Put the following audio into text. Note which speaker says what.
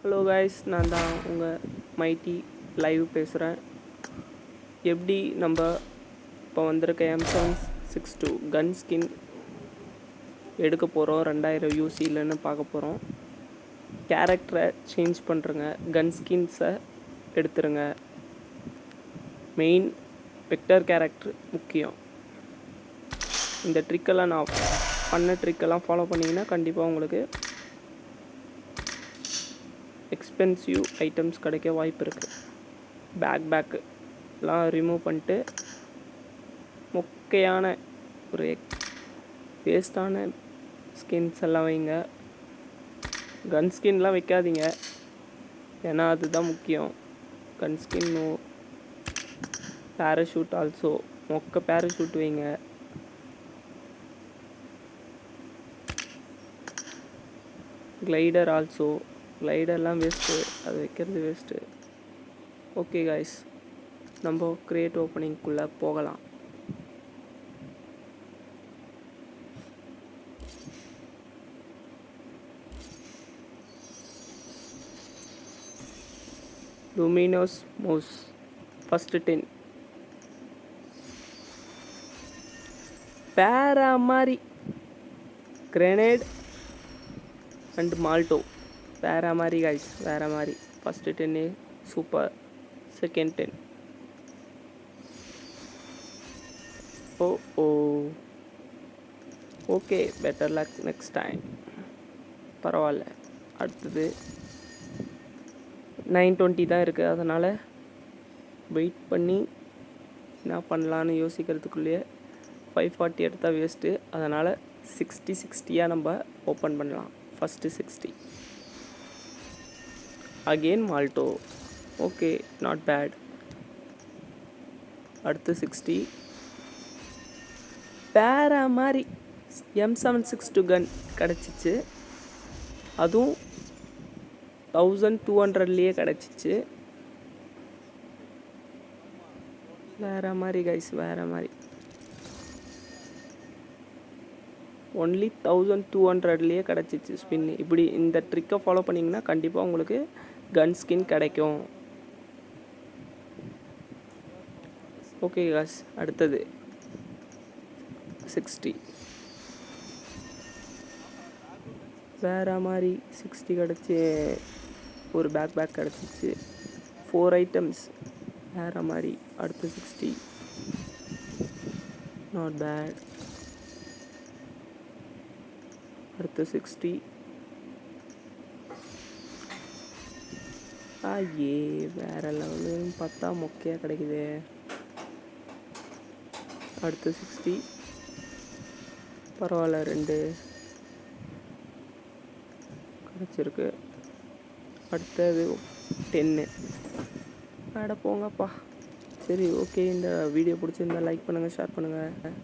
Speaker 1: Hello guys, நான் தான் உங்கள் மைட்டி லைவ் பேசுகிறேன். எப்படி நம்ம இப்போ வந்திருக்க M762 கன் ஸ்கின் எடுக்க போகிறோம் 2000 யூசிலன்னு பார்க்க போகிறோம். கேரக்டரை சேஞ்ச் பண்ணுறங்க, கன் ஸ்கின்ஸை எடுத்துருங்க. மெயின் வெக்டர் கேரக்டர் முக்கியம். இந்த ட்ரிக்கெல்லாம் நான் பண்ண ட்ரிக்கெல்லாம் ஃபாலோ பண்ணிங்கன்னா கண்டிப்பாக உங்களுக்கு எக்ஸ்பென்சிவ் ஐட்டம்ஸ் கிடைக்க வாய்ப்பு இருக்குது. பேக்கெலாம் ரிமூவ் பண்ணிட்டு மொக்கையான ஒரு வேஸ்டான ஸ்கின்ஸ் எல்லாம் வைங்க. கன் ஸ்கின்லாம் வைக்காதீங்க, ஏன்னா அதுதான் முக்கியம். கன் ஸ்கின் பேராஷூட் ஆல்சோ மொக்க பேராஷூட் வைங்க. கிளைடர் ஆல்சோ, கிளைடர்லாம் வேஸ்ட்டு, அது வைக்கிறது வேஸ்ட்டு. ஓகே காய்ஸ், நம்ம கிரியேட் ஓப்பனிங்குள்ளே போகலாம். லூமினோஸ் மவுஸ் ஃபஸ்ட்டு 10 பேரா மாதிரி கிரெனேட் அண்ட் மால்டோ வேறு மாதிரி காய்ஸ், வேறு மாதிரி. First 10 super. Second 10 oh okay, better luck next time. பரவாயில்ல. அடுத்தது 920 தான் இருக்குது, அதனால் வெயிட் பண்ணி என்ன பண்ணலான்னு யோசிக்கிறதுக்குள்ளேயே 540 எடுத்தால் வேஸ்ட்டு. அதனால் 60 நம்ம ஓப்பன் பண்ணலாம். ஃபஸ்ட்டு 60 அகெயின் மால்டோ. Okay, not bad. அடுத்து 60 பேரா மாதிரி M762 கன் கிடச்சிச்சு. அதுவும் 1200லேயே கிடச்சிச்சு. வேறு மாதிரி கைஸ், வேறு மாதிரி. ஒன்லி 1200லேயே கிடச்சிச்சு ஸ்பின். இப்படி இந்த ட்ரிக்கை ஃபாலோ பண்ணிங்கன்னா கண்டிப்பாக உங்களுக்கு கன் ஸ்கின் கிடைக்கும். ஓகே காஸ், அடுத்தது 60 வேறு மாதிரி 60 கிடச்சி ஒரு பேக் கிடச்சிச்சு. 4 ஐட்டம்ஸ் வேறு மாதிரி. அடுத்து 60 நாட் பேட். அடுத்து 60 ஐயே வேறு லெவலுன்னு பார்த்தா மொக்கையாக கிடைக்குது. அடுத்து 60 பரவாயில்ல, 2 கிடச்சிருக்கு. அடுத்தது 10. அட போங்கப்பா. சரி, ஓகே. இந்த வீடியோ பிடிச்சிருந்தா லைக் பண்ணுங்கள், ஷேர் பண்ணுங்கள்.